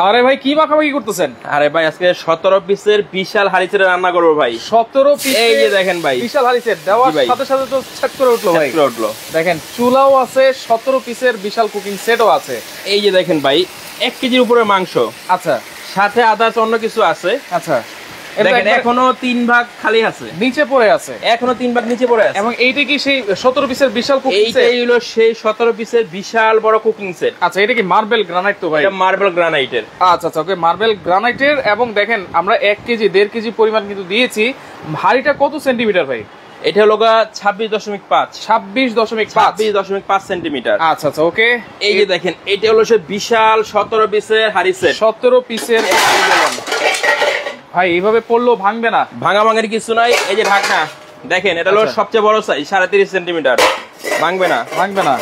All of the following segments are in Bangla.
আরে ভাই কি মাখামাখি করতেছেন? আরে ভাই আজকে 17 পিসের বিশাল হাড়িসেট রান্না করবো ভাই। 17 পিস, এই যে দেখেন ভাই বিশাল হাড়িসেট দেওয়ার সাথে সাথে তো সেট করে উঠলো ভাই। দেখেন চুলাও আছে, 17 পিসের বিশাল কুকিং সেটও আছে। এই যে দেখেন ভাই 1 কেজির উপরে মাংস, আচ্ছা, সাথে আদার্স অন্য কিছু আছে। আচ্ছা, দেখেন এখনো 3 ভাগ খালি আছে, নিচে পড়ে আছে, এখনো 3 ভাগ নিচে পড়ে আছে। এবং এইটা কি সেই 17 পিসের বিশাল কুকিং সেট? এইটাই হলো সেই 17 পিসের বিশাল বড় কুকিং সেট। আচ্ছা, এটা কি মার্বেল গ্রানাইট তো ভাই? এটা মার্বেল গ্রানাইটের। আচ্ছা আচ্ছা, ওকে, মার্বেল গ্রানাইটের। এবং দেখেন আমরা 1 কেজি 1.5 কেজি পরিমাণ কিন্তু দিয়েছি। হাড়িটা কত সেন্টিমিটার ভাই? এটা হলো 26.5 26.5 সেন্টিমিটার। আচ্ছা আচ্ছা, ওকে। এই যে দেখেন এটা হলো সেই বিশাল 17 পিসের হাড়ি সেট। 17 পিসের ভাই, এইভাবে পড়লেও ভাঙবে না? ভাঙা ভাঙের কিছু নাই। এই যে ঢাকনা দেখেন, এটা হলো সবচেয়ে বড় সাইজ 30.5 সেন্টিমিটার, ভাঙবে না, ভাঙবে না।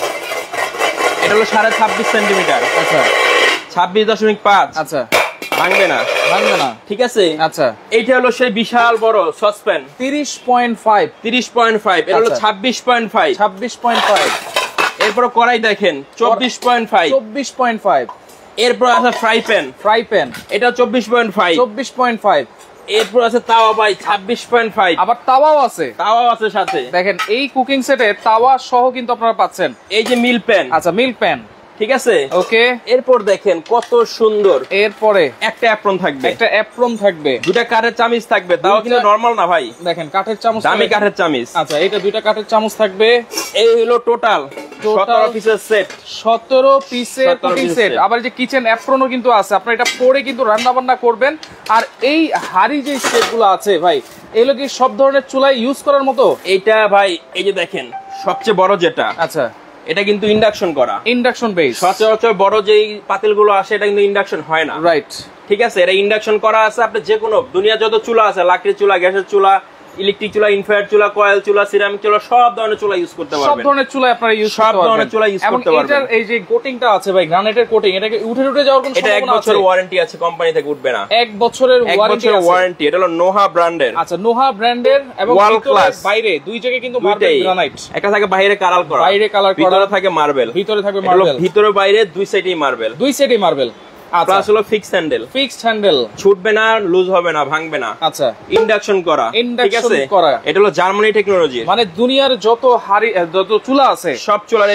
এটা হলো 26.5 সেন্টিমিটার, আচ্ছা 26.5, আচ্ছা, ভাঙবে না, ভাঙবে না, ঠিক আছে। আচ্ছা, এইটা হলো সেই বিশাল বড় সসপ্যান 30.5, এটা হলো 26.5। এরপর কড়াই দেখেন 24.5। এরপর আছে ফ্রাই প্যান, এটা 24.5। এরপর আছে তাওয়া ভাই 26.5, আবার তাওয়াও আছে সাথে। দেখেন এই কুকিং সেটে তাওয়া সহ কিন্তু আপনারা পাচ্ছেন। এই যে মিল প্যান, আচ্ছা, মিল্ক প্যান, ঠিক আছে, ওকে। এরপর দেখেন কত সুন্দর, এরপরে একটা অ্যাপ্রন থাকবে, দুটা কাঠের চামচ থাকবে, তাও কিন্তু নরমাল না ভাই, দেখেন কাঠের চামচ, দামি কাঠের চামচ। আচ্ছা, এটা দুইটা কাঠের চামচ থাকবে। এই হলো টোটাল 17 পিসের সেট, 17 পিসের কুকিং সেট। আবার যে কিচেন অ্যাপ্রনও কিন্তু আছে, আপনারা এটা পরে কিন্তু রান্না বান্না করবেন। আর এই হাড়ি যে সেটগুলো আছে ভাই, এগুলো কি সব ধরনের চুলায় ইউজ করার মতো? এইটা ভাই এই যে দেখেন সবচেয়ে বড় যেটা, আচ্ছা, এটা কিন্তু ইন্ডাকশন করা, ইন্ডাকশন বেস। সচরাচর বড় যেই পাতিলগুলো আসে এটা কিন্তু ইন্ডাকশন হয় না, রাইট, ঠিক আছে। এটা ইন্ডাকশন করা আছে। আপনি যে কোনো দুনিয়া যত চুলা আছে, লাকড়ির চুলা, গ্যাসের চুলা, ইলেকট্রিক চুলা, ইনফ্রারেড চুলা, কয়েল চুলা, সিরামিক চুলা, সব ধরনের চুলা ইউজ করতে পারবেন। সব ধরনের চুলা আপনারা ইউজ করতে পারবেন, সব ধরনের চুলা ইউজ করতে পারবেন। এবং এটার এই যে কোটিংটা আছে ভাই, গ্রানাইটের কোটিং, এটাকে উঠে যাওয়ার কোনো সম্ভাবনা আছে? এটা 1 বছর ওয়ারেন্টি আছে, কোম্পানি থেকে উঠবে না। 1 বছরের ওয়ারেন্টি। এটা হলো নোহা ব্র্যান্ডের। আচ্ছা, নোহা ব্র্যান্ডের, এবং বাইরে দুই জায়গায় কিন্তু মার্বেল গ্রানাইট। একটা থাকে বাইরে কালার করা, ভিতরে থাকে মার্বেল, ভিতরে বাইরে দুই সাইডেই মার্বেল। প্লাস হলো ফিক্সড হ্যান্ডেল, ছুটবে না, লুজ হবে না, ভাঙবে না। আচ্ছা, ইন্ডাকশন করা, ঠিক আছে। এটা হলো জার্মানি টেকনোলজি, মানে দুনিয়ার যত যত চুলা আছে সব চুলারে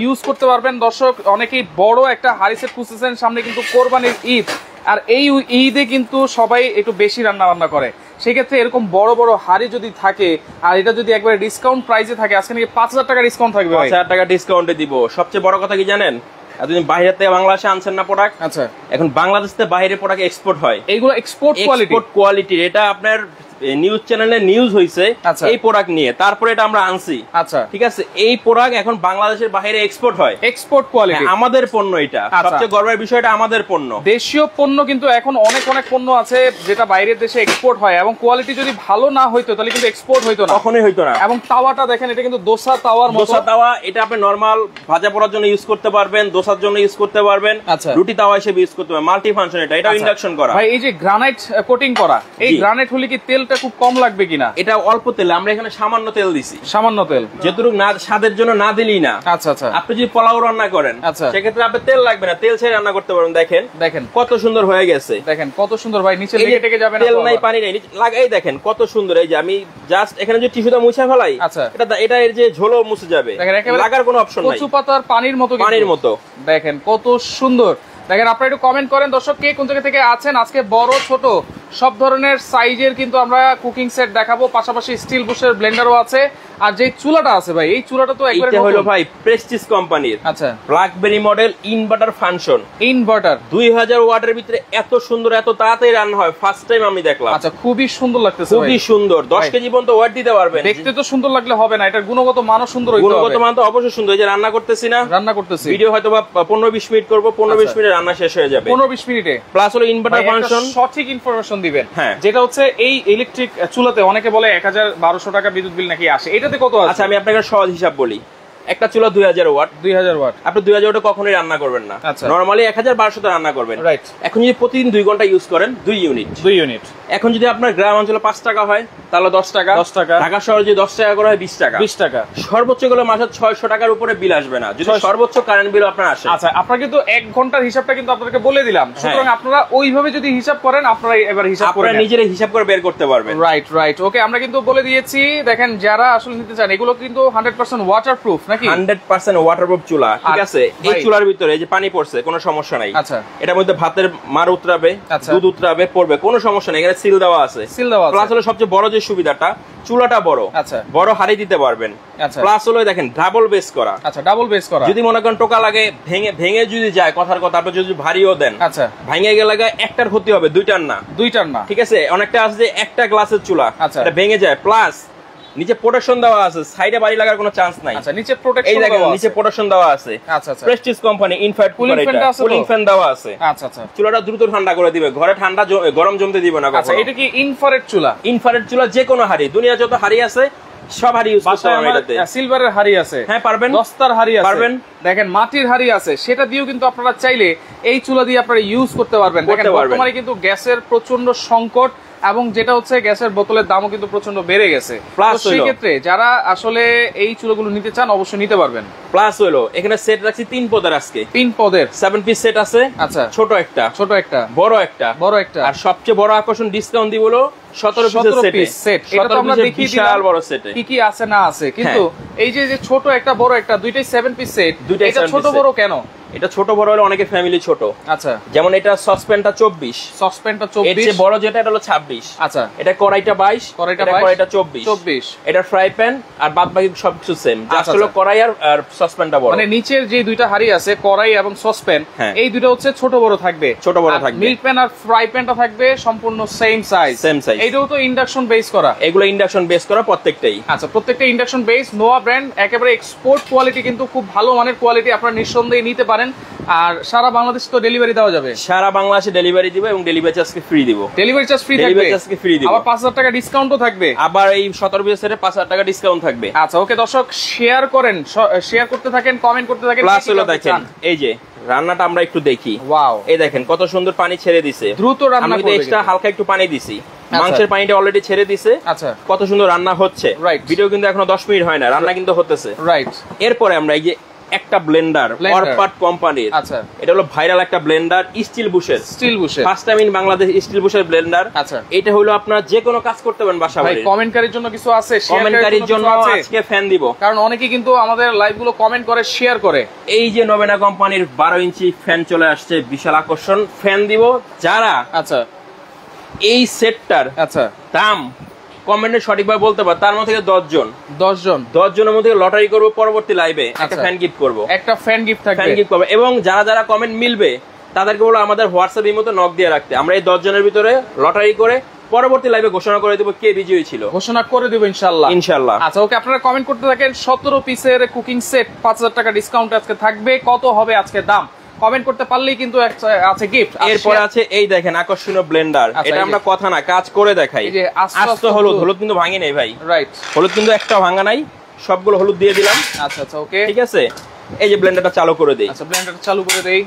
ইউজ করতে পারবেন। দর্শক, অনেকেই বড় একটা হাড়ি সেট খুঁজতেছেন, সামনে কিন্তু কোরবানির ঈদ, আর এই ঈদে কিন্তু সবাই একটু বেশি রান্না বান্না করে। সেক্ষেত্রে এরকম বড় বড় হাড়ি যদি থাকে, আর এটা যদি একবারে ডিসকাউন্ট প্রাইসে থাকে, আজকে নাকি 5000 টাকা ডিসকাউন্ট থাকবে। 5000 টাকা ডিসকাউন্টে দিব। সবচেয়ে বড় কথা কি জানেন, এতদিন বাইরে থেকে বাংলাদেশে আনছেন না প্রোডাক্ট, আচ্ছা, এখন বাংলাদেশ থেকে বাইরে প্রোডাক্ট এক্সপোর্ট হয়। এইগুলো এক্সপোর্ট কোয়ালিটি। এটা আপনার নিউজ চ্যানেলে নিউজ হইছে এই প্রোডাক্ট নিয়ে, তারপরে এটা আমরা আনছি, আচ্ছা, ঠিক আছে। এই প্রোডাক্ট এখন বাংলাদেশের বাইরে এক্সপোর্ট হয়, এক্সপোর্ট কোয়ালিটি, আমাদের পণ্য। এটা সবচেয়ে গর্বের বিষয়টা আমাদের পণ্য, দেশীয় পণ্য। কিন্তু এখন অনেক পণ্য আছে যেটা বাইরের দেশে এক্সপোর্ট হয়, এবং কোয়ালিটি যদি ভালো না হইতো তাহলে কিন্তু এক্সপোর্ট হইতো না, কখনোই হইতো না। এবং তাওয়াটা দেখেন, এটা কিন্তু দোসা তাওয়ার মতো। দোসা তাওয়া, এটা আপনি নরমাল ভাজা পোড়ার জন্য ইউজ করতে পারবেন, দোসার জন্য ইউজ করতে পারবেন, আচ্ছা, রুটি তাওয়া হিসেবে ইউজ করতে পারবেন, মাল্টি ফাংশন। এটা ইন্ডাকশন করা। ভাই, এই যে গ্রানাইট কোটিং করা, এই গ্রানাইট হলে কি তেলটা খুব কম লাগবে কিনা? এটা অল্প তেল, আমরা এখানে সামান্য তেল দিছি, সামান্য তেল, যেটুকু না স্বাদের জন্য না দিলেই না। আচ্ছা আচ্ছা, আপনি যদি পোলাও রান্না করেন, আচ্ছা, সেক্ষেত্রে আপনি তেল লাগবে না, তেল ছেড়ে রান্না করতে পারবেন। দেখেন কত সুন্দর হয়ে গেছে, দেখেন কত সুন্দর ভাই, নিচে লেগে টেকে যাবে না, তেল নাই, পানি নাই, লাগাই দেখেন কত সুন্দর। এই যে আমি জাস্ট এখানে যে টিস্যুটা মুছে ফেলাই, আচ্ছা, এটা এর যে ঝোলও মুছে যাবে, লাগার কোনো অপশন নাই, কচু পাতার পানির মতো। দেখেন কত সুন্দর। দেখেন, আপনারা একটু কমেন্ট করেন দর্শক, কে কোন জায়গা থেকে আছেন। আজকে বড় ছোট সব ধরনের সাইজের কিন্তু আমরা কুকিং সেট দেখাবো, পাশাপাশি স্টিল বুশের ব্লেন্ডারও আছে। আর যে চুলাটা আছে ভাই, এই চুলাটা তো একবারে হলো ভাই প্রেস্টিজ কোম্পানির, আচ্ছা, blackberry model inverter function, inverter 2000 ওয়াটের ভিতরে এত সুন্দর, এত তাড়াতাড়ি রান্না হয়, ফার্স্ট টাইম আমি দেখলাম। আচ্ছা, খুবই সুন্দর লাগতেছে, খুবই সুন্দর। 10 কেজি পর্যন্ত ওয়েট দিতে পারবেন। দেখতে তো সুন্দর লাগলে হবে না, এটার গুণগত মানও সুন্দর হইতে হবে। গুণগত মান তো অবশ্যই সুন্দর। এই যে রান্না করতেছি, ভিডিও হয়তো বা 15-20 মিনিট করব, 15-20 মিনিটে রান্না শেষ হয়ে যাবে, 15-20 মিনিটে। প্লাস হলো ইনভার্টার ফাংশন, সঠিক ইনফরমেশন দিবেন, যেটা হচ্ছে এই ইলেকট্রিক চুলাতে অনেকে বলে 1000-1200 টাকা বিদ্যুৎ বিল নাকি আসে, এটাতে কত আছে? আচ্ছা, আমি আপনাকে সহজ হিসাব বলি। একটা চুলা 2000 ওয়াট। 2000 ওয়াট। আপনি 2000 ওয়াটে কখনোই রান্না করবেন না, নরমালি 1200 তে রান্না করবেন। রাইট। এখন যদি প্রতিদিন 2 ঘন্টা ইউজ করেন 2 ইউনিট। এখন যদি আপনার গ্রাম অঞ্চলে 5 টাকা হয় তাহলে 10 টাকা। ঢাকা শহরে যদি 10 টাকা করে হয় 20 টাকা। 20 টাকা। সর্বোচ্চ গেলে মাসে 600 টাকার উপরে বিল আসবে না যদি সর্বোচ্চ কারেন্ট বিল আপনার আসে। আচ্ছা, আপনারা কিন্তু 1 ঘন্টার হিসাবটা কিন্তু আপনাদেরকে বলে দিলাম, সুতরাং আপনারা ওইভাবে যদি হিসাব করেন আপনারা এবার হিসাব করে আপনারা নিজেরা হিসাব করে বের করতে পারবেন। রাইট। ওকে, আমরা কিন্তু বলে দিয়েছি। দেখেন যারা আসলে নিতে চান এগুলো কিন্তু 100% ওয়াটারপ্রুফ নাকি? 100% ওয়াটারপ্রুফ চুলা, ঠিক আছে। এই চুলার ভিতরে যে পানি পড়ছে কোনো সমস্যা নাই। আচ্ছা, এটার মধ্যে ভাতের মার উতরাবে, দুধ উতরাবে, পড়বে, কোনো সমস্যা নাই। এখানে সিল দেওয়া আছে। প্লাস হলো সবচেয়ে বড় যে সুবিধাটা, চুলাটা বড়। আচ্ছা, বড় হাড়ি দিতে পারবেন। আচ্ছা, প্লাস হলো দেখেন ডাবল বেস করা। আচ্ছা, ডাবল বেস করা। যদি মনে করেন টোকা লাগে ভেঙে যদি যায়, কথার কথা, আপনি যদি ভারীও দেন, আচ্ছা, ভেঙে গেলে একটার ক্ষতি হবে, দুইটার না। ঠিক আছে, অনেকটা আছে যে একটা গ্লাসের চুলা, এটা ভেঙে যায়। প্লাস নিচে প্রোটেকশন দেওয়া আছে, সাইডে বাড়ি লাগার কোনো চান্স নাই। আচ্ছা, নিচে প্রোটেকশন দেওয়া আছে, নিচে প্রোটেকশন দেওয়া আছে। আচ্ছা, Prestige company infrared cooling fan দেওয়া আছে। আচ্ছা, চুলাটা দ্রুত ঠান্ডা করে দিবে, ঘরে ঠান্ডা গরম জমতে দিবে না। আচ্ছা, এটা কি ইনফ্রারেড চুলা? ইনফ্রারেড চুলা যে কোনো হাড়ি, দুনিয়া যত হাড়ি আছে সব হাড়ি ইউজ করতে পারবেন। এটাতে সিলভারের হাড়ি আছে, হ্যাঁ পারবেন। দস্তার হাড়ি আছে পারবেন। দেখেন মাটির হাড়ি আছে, সেটা দিয়েও কিন্তু আপনারা চাইলে এই চুলা দিয়ে আপনারা ইউজ করতে পারবেন। দেখেন বর্তমানে কিন্তু গ্যাসের প্রচন্ড সংকট, এবং যেটা হচ্ছে গ্যাসের বোতলের দামও কিন্তু প্রচন্ড বেড়ে গেছে। প্লাস সেই ক্ষেত্রে যারা আসলে এই চুলাগুলো নিতে চান অবশ্যই নিতে পারবেন। প্লাস হলো এখানে সেট রাখছি 3 পদের, আজকে 3 পদের 7 পিস সেট আছে। আচ্ছা, ছোট একটা, বড় একটা, আর সবচেয়ে বড় আকর্ষণ ডিসকাউন্ট দিব হলো 17 পিস সেট। এটা তো আমরা দেখিয়ে দিলাম বিশাল বড় সেট কি আছে না আছে, কিন্তু এই যে ছোট একটা বড় একটা, দুইটাই 7 পিস সেট। এটা ছোট বড় কেন? এটা ছোট বড় হলো অনেকে ফ্যামিলি ছোট। আচ্ছা, যেমন এটা সসপ্যানটা 24, এর চেয়ে বড় যেটা এটা হলো 26। আচ্ছা, এটা কড়াইটা 22, কড়াইটা 24। এটা ফ্রাই প্যান আর বাদবাকি সবকিছু সেম, জাস্ট হলো কড়াই আর সসপ্যানটা বড়। মানে নিচের যে দুইটা হাড়ি আছে, কড়াই এবং সসপ্যান, এই দুটো হচ্ছে ছোট বড় থাকবে। মিল্ক প্যান আর ফ্রাই প্যানটা থাকবে সম্পূর্ণ সেম সাইজ। এইটাও তো ইন্ডাকশন বেস করা, এগুলো ইন্ডাকশন বেস করা প্রত্যেকটাই। আচ্ছা, প্রত্যেকটা ইন্ডাকশন বেস। নোয়া ব্র্যান্ড, একেবারে এক্সপোর্ট কোয়ালিটি, কিন্তু খুব ভালো মানের কোয়ালিটি, আপনারা নিঃসন্দেহে নিতে পারেন। আর সারা বাংলাদেশ তো ডেলিভারি দেওয়া যাবে, সারা বাংলাদেশে ডেলিভারি দিব, এবং ডেলিভারি চার্জকে ফ্রি দিব। ডেলিভারি চার্জ ফ্রি থাকবে, আবার 5000 টাকা ডিসকাউন্টও থাকবে, আবার এই 17 পিসের 5000 টাকা ডিসকাউন্ট থাকবে। আচ্ছা, ওকে দর্শক, শেয়ার করেন, শেয়ার করতে থাকেন, কমেন্ট করতে থাকেন। প্লাস হলো দেখেন এই যে রান্নাটা আমরা একটু দেখি। ওয়াও, এই দেখেন কত সুন্দর পানি ছেড়ে দিছে, দ্রুত রান্না করবে। আমি এক্সট্রা হালকা একটু পানি দিছি, মাংসের পানিটা অলরেডি ছেড়ে দিছে। আচ্ছা, কত সুন্দর রান্না হচ্ছে। রাইট, ভিডিও কিন্তু এখনো 10 মিনিট হয় না, রান্না কিন্তু হতেছে। রাইট, এরপরে আমরা এই যে একটা ব্লেন্ডার অরপাট কোম্পানির। আচ্ছা, এটা হলো ভাইরাল একটা ব্লেন্ডার, স্টিল বুশের first time in Bangladesh steel বুশের ব্লেন্ডার। আচ্ছা, এটা হলো আপনার যে কোনো কাজ করতে পারেন বাসা বাড়ি। কমেন্টকারীর জন্য কিছু আছে, কমেন্টকারীর জন্য আজকে ফ্যান দিব, কারণ অনেকেই কিন্তু আমাদের লাইভ গুলো কমেন্ট করে, শেয়ার করে। এই যে নবেনা কোম্পানির 12 ইঞ্চি ফ্যান চলে আসছে, বিশাল আকর্ষণ ফ্যান দিব। যারা আচ্ছা এই সেটটার আচ্ছা দাম কমেন্টে সঠিকভাবে বলতে পারে, তার মধ্যে থেকে 10 জনের মধ্যে লটারি করব, পরবর্তী লাইভে একটা ফ্যান গিফট করব, একটা ফ্যান গিফট থাকবে, ফ্যান গিফট করব। এবং যারা কমেন্ট মিলবে তাদেরকে বলো আমাদের হোয়াটসঅ্যাপ এর মতো নক দিয়ে রাখতে, আমরা এই 10 জনের ভিতরে লটারি করে পরবর্তী লাইভে ঘোষণা করে দেব কে বিজয়ী ছিল, ঘোষণা করে দেব ইনশাআল্লাহ। আচ্ছা, ওকে, আপনারা কমেন্ট করতে থাকেন। 17 পিসের কুকিং সেট 5000 টাকা ডিসকাউন্ট আজকে থাকবে। কত হবে আজকে দাম কমেন্ট করতে পারলেই কিন্তু আছে গিফট। এরপর আছে এই দেখেন আকর্ষণীয় ব্লেন্ডার, এটা আমরা কথা না কাজ করে দেখাই। এই যে আস্ত হলুদ কিন্তু ভাঙি নাই ভাই। রাইট, হলুদ কিন্তু একটা ভাঙা নাই, সবগুলো হলুদ দিয়ে দিলাম। আচ্ছা, ওকে, ঠিক আছে। এই যে ব্লেন্ডারটা চালু করে দেই। আচ্ছা, ব্লেন্ডারটা চালু করে দেই।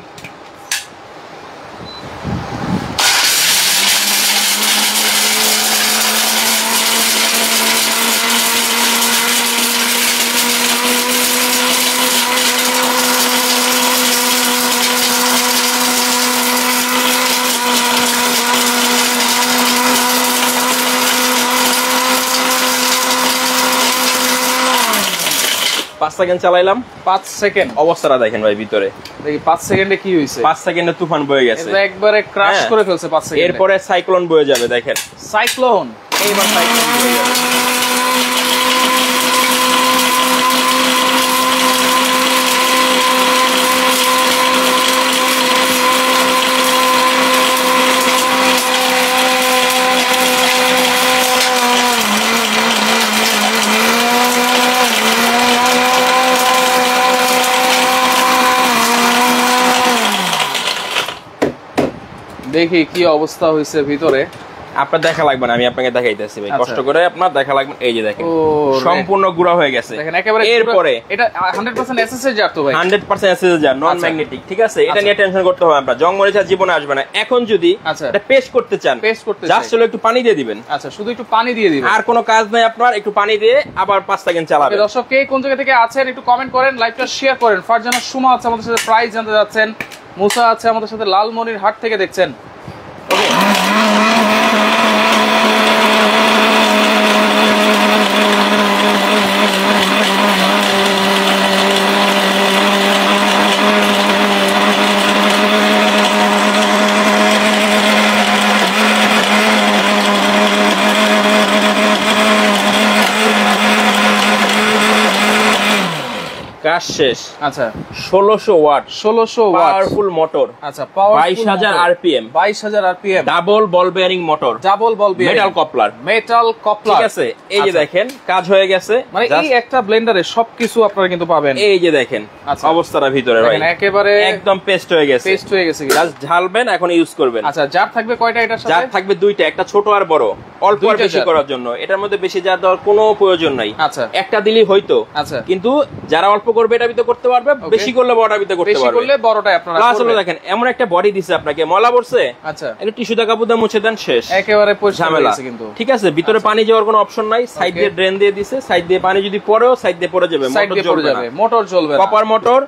সেকেন্ড চালাইলাম, 5 সেকেন্ড। অবস্থাটা দেখেন ভাই, ভিতরে দেখি 5 সেকেন্ডে কি হইছে। 5 সেকেন্ডে তুফান বয়ে গেছে, একবারে ক্রাশ করে ফেলছে 5 সেকেন্ডে। এরপরে সাইক্লোন বয়ে যাবে, দেখেন সাইক্লোন, এইবার সাইক্লোন বয়ে যাবে। দেখি কি অবস্থা হয়েছে ভিতরে। আপনার দেখা লাগবে না, আমি আপনাকে দেখাইতেছি ভাই, কষ্ট করে আপনার দেখা লাগবে। এই যে দেখেন সম্পূর্ণ গুঁড়া হয়ে গেছে দেখেন একেবারে। এরপরে এটা 100% এসএসএস জার তো ভাই, 100% এসএসএস জার, নন ম্যাগনেটিক, ঠিক আছে? এটা নিয়ে টেনশন করতে হবে আপনার, জং মরিচা জীবনে আসবে না। এখন যদি এটা পেস্ট করতে চান, জাস্ট হলো একটু পানি দিয়ে দিবেন। আচ্ছা, শুধু একটু পানি দিয়ে দিবেন, আর কোনো কাজ নাই আপনার, একটু পানি দিয়ে আবার 5 সেকেন্ড চালাবেন। দর্শক কে কোন জায়গা থেকে আছেন একটু কমেন্ট করেন, লাইভটা শেয়ার করেন। ফারজানা সুমা আছে আমাদের সাথে, প্রাইস জানতে যাচ্ছেন। মুসা আছে আমাদের সাথে, লালমনির হাট থেকে দেখছেন। ওকে, কাজ শেষ। আচ্ছা 1600 ওয়াট, 1600 ওয়াট পাওয়ারফুল মোটর। আচ্ছা, power 22000 RPM, 22000 RPM, double ball bearing motor, double ball bearing, metal coupler, metal coupler, ঠিক আছে? এই যে দেখেন কাজ হয়ে গেছে, মানে এই একটা ব্লেন্ডারে সবকিছু আপনারা কিন্তু পাবেন। এই যে দেখেন অবস্থাটা ভিতরে ভাই একেবারে একদম পেস্ট হয়ে গেছে, পেস্ট হয়ে গেছে। জাস্ট ঢালবেন, এখন ইউজ করবেন। আচ্ছা, জার থাকবে কয়টা এটার সাথে? জার থাকবে দুইটা, একটা ছোট আর বড়, অল্প আর বেশি করার জন্য। এটার মধ্যে বেশি জার দেওয়ার কোনো প্রয়োজন নাই। আচ্ছা, একটা দিলেই হয়তো। আচ্ছা, কিন্তু যারা অল্প করবে এটা ভিতরে করতে পারবে, বেশি করলে বড়টা ভিতরে করতে পারবে, বেশি করলে বড়টাই আপনারা করবেন। আসলে দেখেন এমন একটা বডি দিছে আপনাকে, ময়লা পড়ছে, আচ্ছা একটু টিস্যু দিয়ে কাপড় দিয়ে মুছে দেন, শেষ, একেবারে পরিষ্কার হয়ে ঝামেলা। গেছে কিন্তু, ঠিক আছে? ভিতরে পানি যাওয়ার কোনো অপশন নাই, সাইড দিয়ে ড্রেন দিয়ে দিছে, সাইড দিয়ে পানি যদি পড়েও সাইড দিয়ে পড়ে যাবে, মোটর জ্বলবে না, মোটর জ্বলবে না। কপার মোটর,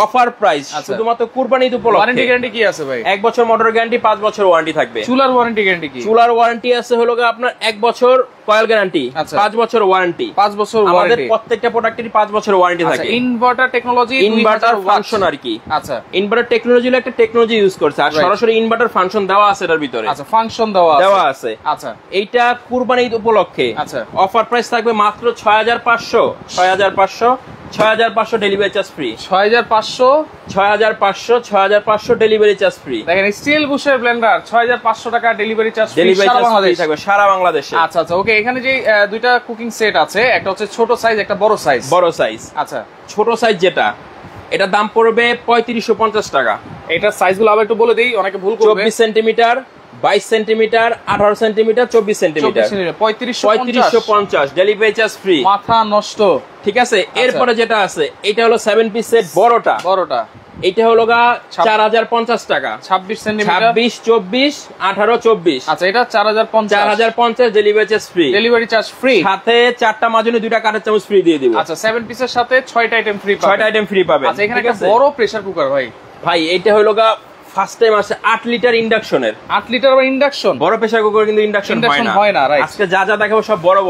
অফার প্রাইস শুধুমাত্র কুরবানি ঈদ উপলক্ষে। ওয়ারেন্টি গ্যারান্টি কি আছে ভাই? 1 বছর মোটর গ্যারান্টি, 5 বছর ওয়ারেন্টি থাকবে। চুলার ওয়ারেন্টি গ্যারান্টি কি? চুলার ওয়ারেন্টি আছে হলো আপনার 1 বছর কয়েল গ্যারান্টি, 5 বছর ওয়ারেন্টি, 5 বছর ওয়ারেন্টি। আমাদের প্রত্যেকটা প্রোডাক্টেরই 5 বছর ওয়ারেন্টি থাকে। ইনভার্টার টেকনোলজি, ইনভার্টার ফাংশন আর কি। আচ্ছা, ইনভার্টার টেকনোলজি হলো একটা টেকনোলজি ইউজ করছে, আর সরাসরি ইনভার্টার ফাংশন দেওয়া আছে এর ভিতরে। আচ্ছা, ফাংশন দেওয়া আছে। আচ্ছা, এইটা কুরবানি ঈদ উপলক্ষে। আচ্ছা, অফার প্রাইস থাকবে মাত্র 6500, 6500, 6500 delivery charge free, 6500, 6500, 6500 delivery charge free. দেখেন স্টিল বুশের ব্লেন্ডার 6500 টাকা ডেলিভারি চার্জ ফ্রি সারা বাংলাদেশে থাকবে, সারা বাংলাদেশে। আচ্ছা আচ্ছা, ওকে। এখানে যে দুইটা কুকিং সেট আছে, একটা হচ্ছে ছোট সাইজ, একটা বড় সাইজ। বড় সাইজ, আচ্ছা, ছোট সাইজ যেটা, এটা দাম পড়বে 3550 টাকা। এটার সাইজগুলো আবার একটু বলে দেই, অনেকে ভুল করবে। 24 centimetre, 22 centimetre, 18 centimetre, 24 centimetre, 3550 delivery charge free. মাথা নষ্ট, ঠিক আছে? এরপরে যেটা আছে, এটা হলো 7 পিস সেট, বড়টা, এটা হলো 4050 টাকা, 26 সেন্টিমিটার, 26, 24, 18, 24। আচ্ছা, এটা 4050 delivery charge free, delivery charge free, সাথে 4টা মাজনি 2টা কাঠের চামচ ফ্রি দিয়ে দিব। আচ্ছা, 7 পিসের সাথে 6টা আইটেম ফ্রি পাবেন, 6টা আইটেম ফ্রি পাবেন। আচ্ছা, এখানে একটা বড় প্রেসার কুকার ভাই, এটা হলো ফার্স্ট টাইম আছে 8 লিটার ইন্ডাকশনের। 8 লিটার আবার ইন্ডাকশন, বড় প্রেসার কুকার কিন্তু ইন্ডাকশন হয় না। আজকে যা যা দেখাবো সব বড়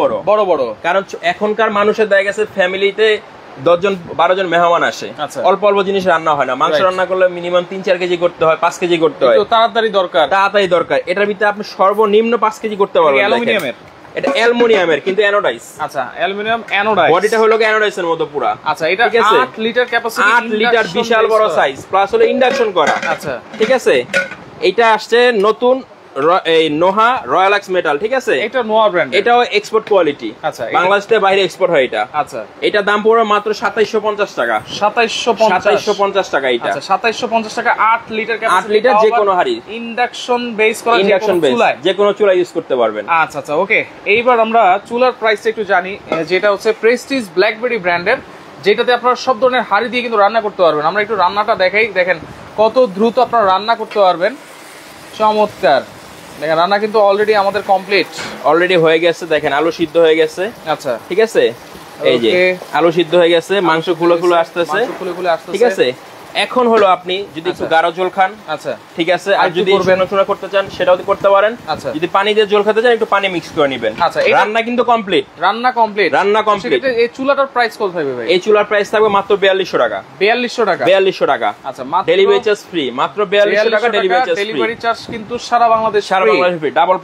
বড়, কারণ এখনকার মানুষের দেখা গেছে ফ্যামিলিতে 10 জন 12 জন মেহমান আসে, অল্প অল্প জিনিস রান্না হয় না। মাংস রান্না করলে মিনিমাম 3-4 কেজি করতে হয়, 5 কেজি করতে হয়, তাড়াতাড়ি দরকার। এটার ভিতরে আপনি সর্বনিম্ন 5 কেজি করতে পারবেন। অ্যালুমিনিয়ামের, এটা অ্যালুমিনিয়ামের কিন্তু অ্যানোডাইজ। আচ্ছা, অ্যালুমিনিয়াম অ্যানোডাইজ, বডিটা হলো অ্যানোডাইজের মতো পুরো। আচ্ছা, এটা 8 লিটার ক্যাপাসিটি, 8 লিটার বিশাল বড় সাইজ, প্লাস হলো ইন্ডাকশন করা। আচ্ছা, ঠিক আছে? এটা আসছে নতুন এই নোহা রয়্যাল এক্স মেটাল, ঠিক আছে? এটা নোহা ব্র্যান্ড, এটাও এক্সপোর্ট কোয়ালিটি। আচ্ছা, বাংলাদেশের বাইরে এক্সপোর্ট হয় এটা। আচ্ছা, এটা দাম পড়বে মাত্র 2750 টাকা, 2750 টাকা। এটা আচ্ছা, 2750 টাকা, 8 লিটার ক্যাপাসিটি, 8 লিটার যে কোনো হাড়ি, ইন্ডাকশন বেস করা, যে কোনো চুলা ইউজ করতে পারবেন। আচ্ছা আচ্ছা, ওকে। এইবার আমরা চুলার প্রাইসটা একটু জানি, যেটা হচ্ছে প্রেস্টিজ ব্ল্যাকবেরি ব্র্যান্ডের, যেটাতে আপনারা সব ধরনের হাড়ি দিয়ে কিন্তু রান্না করতে পারবেন। আমরা একটু রান্নাটা দেখাই, দেখেন কত দ্রুত আপনারা রান্না করতে পারবেন। চমৎকার, দেখেন রান্না কিন্তু অলরেডি আমাদের কমপ্লিট, অলরেডি হয়ে গেছে। দেখেন আলু সিদ্ধ হয়ে গেছে। আচ্ছা, ঠিক আছে? এই যে আলু সিদ্ধ হয়ে গেছে, মাংস খুলে আসতেছে, ঠিক আছে? এখন হলো আপনি যদি একটু গাঢ় ঝোল খান, আচ্ছা ঠিক আছে, আর যদি শুকনো করতে চান সেটাও করতে পারেন। আচ্ছা, যদি পানি দিয়ে ঝোল খেতে চান একটু পানি মিক্স করে নেবেন। আচ্ছা, রান্না কিন্তু কমপ্লিট, রান্না কমপ্লিট। এই চুলাটার প্রাইস কত থাকবে ভাই? এই চুলার প্রাইস থাকবে মাত্র 4200 টাকা। 4200 টাকা। আচ্ছা, ডেলিভারি চার্জ ফ্রি, মাত্র 4200 টাকা ডেলিভারি চার্জ। ডেলিভারি চার্জ কিন্তু সারা বাংলাদেশ ফ্রি, ডাবল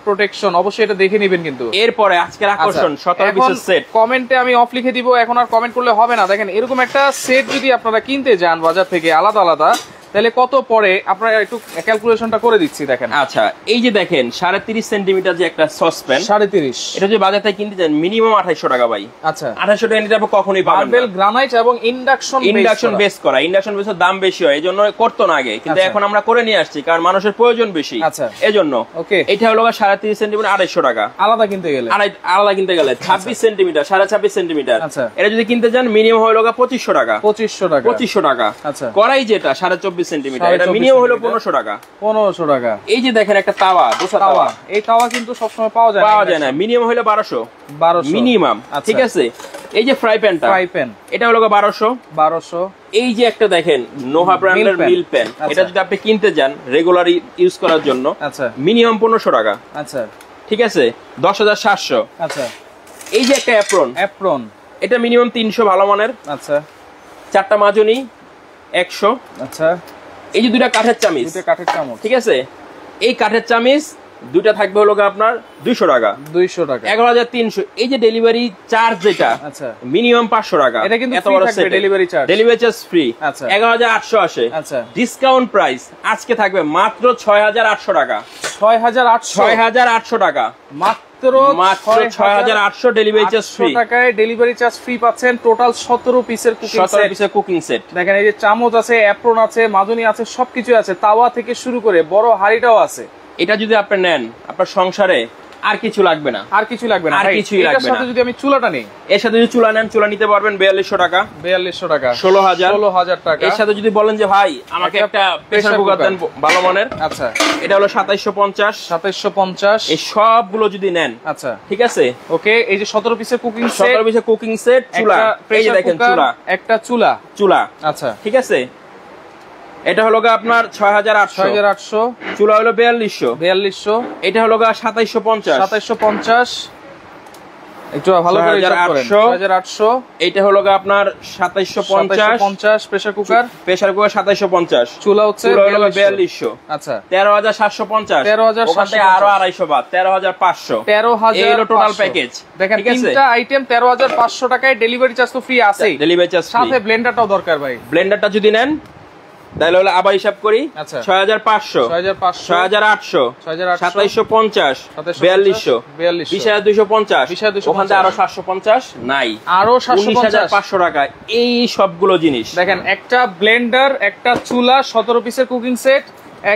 প্রোটেকশন। অবশ্যই এটা দেখে নেবেন কিন্তু। এরপরে আজকের আকর্ষণ 17 পিসের সেট। কমেন্টে আমি অফ লিখে দিব, এখন আর কমেন্ট করলে হবে না। দেখেন এরকম একটা সেট যদি আপনারা কিনতে যান বাজার থেকে আলাদা আলাদা, তাহলে কত পরে আপনারা একটু ক্যালকুলেশনটা করে দিচ্ছি দেখেন। আচ্ছা এই যে দেখেন ৩.৫ সেন্টিমিটার যে একটা সসপ্যান ৩.৫, এটা যদি বাজার থেকে কিনতে চান মিনিমাম ২৮০০ টাকা ভাই। আচ্ছা ২৮০০ টাকা নিতে আপনি কখনোই পাবেন না। মার্বেল গ্রানাইট এবং ইন্ডাকশন বেস করা, ইন্ডাকশন বেসের দাম বেশি হয়, এজন্য করতো না আগে, কিন্তু এখন আমরা করে নিয়ে আসছি কারণ মানুষের প্রয়োজন বেশি। আচ্ছা এজন্য ওকে, এটা হলো ৩.৫ সেন্টিমিটার ২৮০০ টাকা। আলাদা কিনতে গেলে ২৬ সেন্টিমিটার ২৬.৫ সেন্টিমিটার, আচ্ছা এটা যদি কিনতে চান মিনিমাম হলো ২৫০০ টাকা। ২৫০০ টাকা। আচ্ছা করাই যেটা ২৪.৫ সেন্টিমিটার, এটা মিনিমাম হলো ১৫০০ টাকা। ১৫০০ টাকা। এই যে দেখেন একটা তাওয়া, তাওয়া, এই তাওয়া কিন্তু সবসময় পাওয়া যায় না, মিনিমাম হলো ১২০০ মিনিমাম। ঠিক আছে, এই যে ফ্রাই প্যান এটা হলো ১২০০। এই যে একটা দেখেন নোহা ব্র্যান্ডের মিল প্যান, এটা যদি আপনি কিনতে যান রেগুলার ইউজ করার জন্য মিনিমাম ১৫০০ টাকা। আচ্ছা ঠিক আছে, ১০৭০০। আচ্ছা এই যে একটা অ্যাপ্রন, এটা মিনিমাম ৩০০ ভালো মানের। আচ্ছা ৪টা মাজনি ১০০। আচ্ছা এই যে দুইটা কাঠের চামিচ, ঠিক আছে, এই কাঠের চামিচ দুইটা থাকবে হলো আপনার ২০০ টাকা। ১১৩০০। এই যে ডেলিভারি চার্জ যেটা মিনিমাম ৫০০ টাকা, এটা কিন্তু ডেলিভারি চার্জ ফ্রি। ১১৮০০ আসে। ডিসকাউন্ট প্রাইস আজকে থাকবে মাত্র ৬৮০০ টাকা। ৬৮০০ টাকা মাত্র ৬৮০০ ডেলিভারি চার্জ ফ্রি টাকায় ডেলিভারি চার্জ ফ্রি পাচ্ছেন। টোটাল ১৭ পিসের কুকিং সেট। দেখেন এই যে চামচ আছে, অ্যাপ্রন আছে, মাজনি আছে, সবকিছু আছে, তাওয়া থেকে শুরু করে বড় হাঁড়িটাও আছে। এটা যদি আপনি নেন আপনার সংসারে আর কিছু লাগবে না, আর কিছুই লাগবে না। এর সাথে যদি আমি চুলাটা নেই, এর সাথে যদি চুলা নেন, চুলা নিতে পারবেন ৪২০০ টাকা। ৪২০০ টাকা, ১৬০০০ টাকা। এর সাথে যদি বলেন যে ভাই আমাকে একটা প্রেসার কুকার দেন ভালো মানের, আচ্ছা এটা হলো ২৭৫০। এই সবগুলো যদি নেন, আচ্ছা ঠিক আছে ওকে। এই যে ১৭ পিসের কুকিং সেট, চুলা, এই যে দেখেন চুলা, একটা চুলা, আচ্ছা ঠিক আছে। এটা হলো আপনার ৬৮০০। চুলা হলো ৪২০০। এটা হলো ২৭৫০। একটু ভালো করে হিসাব করেন। ৬৮০০। এটা হলো আপনার ২৭৫০। Pressure cooker ২৭৫০। চুলা হচ্ছে ৪২০০। আচ্ছা ১৩৭৫০। ১৩৭৫০ আরো ২৫০ বাদ ১৩৫০০। ১৩০০০ এই হলো টোটাল প্যাকেজ। দেখেন তিনটা আইটেম ১৩৫০০ টাকায়, ডেলিভারি চার্জ তো ফ্রি আছেই, ডেলিভারি চার্জ সাথে ব্লেন্ডারটাও দরকার ভাই। ব্লেন্ডারটা যদি নেন তাহলে হলো আবার হিসাব করি, ৬৫০০, ৬৮০০, ২৭৫০, ৪২০০, ২০২৫০, ওখান থেকে আরো ৭৫০ নাই, আরো ১৯৫০০ টাকা। এই সবগুলো জিনিস দেখেন, একটা ব্লেন্ডার, একটা চুলা, ১৭ পিসের কুকিং সেট,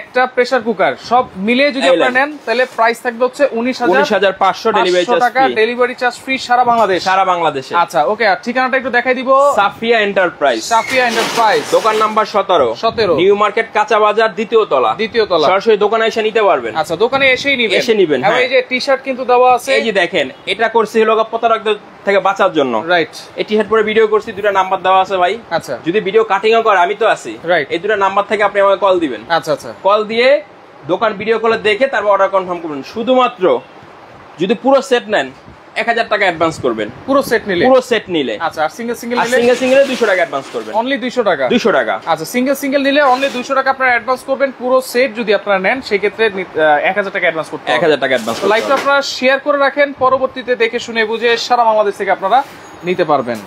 একটা প্রেসার কুকার, সব মিলিয়ে যদি আপনারা নেন তাহলে প্রাইস থাকবে হচ্ছে ১৯৫০০ delivery charge free. Delivery charge free সারা বাংলাদেশে। আচ্ছা ওকে, আর ঠিকানাটা একটু দেখাই দিব। সাফিয়া এন্টারপ্রাইজ, দোকান নাম্বার ১৭, নিউ মার্কেট কাঁচা বাজার, দ্বিতীয় তলা। সরাসরি দোকানে এসে নিতে পারবেন। আচ্ছা দোকানে এসে নিবেন। হ্যাঁ, এই যে টি-শার্ট কিন্তু দেওয়া আছে, এই যে দেখেন, এটা করছি হলো প্রতারকদের থেকে বাঁচার জন্য। রাইট, এই টি-শার্ট পরে ভিডিও করছি, দুটো নাম্বার দেওয়া আছে ভাই। আচ্ছা যদি ভিডিও কাটিংও করে আমি তো আছি। রাইট, এই দুটো নাম্বার থেকে আপনি আমাকে কল দিবেন। আচ্ছা আচ্ছা, কল দিয়ে দোকান ভিডিও কলে দেখে তারপর অর্ডার কনফার্ম করবেন। শুধুমাত্র যদি পুরো সেট নেন ১০০০ টাকা অ্যাডভান্স করবেন, পুরো সেট নিলে। আচ্ছা, আর সিঙ্গেল ২০০ টাকা অ্যাডভান্স করবেন, অনলি ২০০ টাকা। আচ্ছা, সিঙ্গেল নিলে অনলি ২০০ টাকা আপনারা অ্যাডভান্স করবেন। পুরো সেট যদি আপনারা নেন সেই ক্ষেত্রে ১০০০ টাকা অ্যাডভান্স করতে হবে। ১০০০ টাকা অ্যাডভান্স। লাইভটা আপনারা শেয়ার করে রাখেন, পরবর্তীতে দেখে শুনে বুঝে সারা বাংলাদেশ থেকে আপনারা নিতে পারবেন।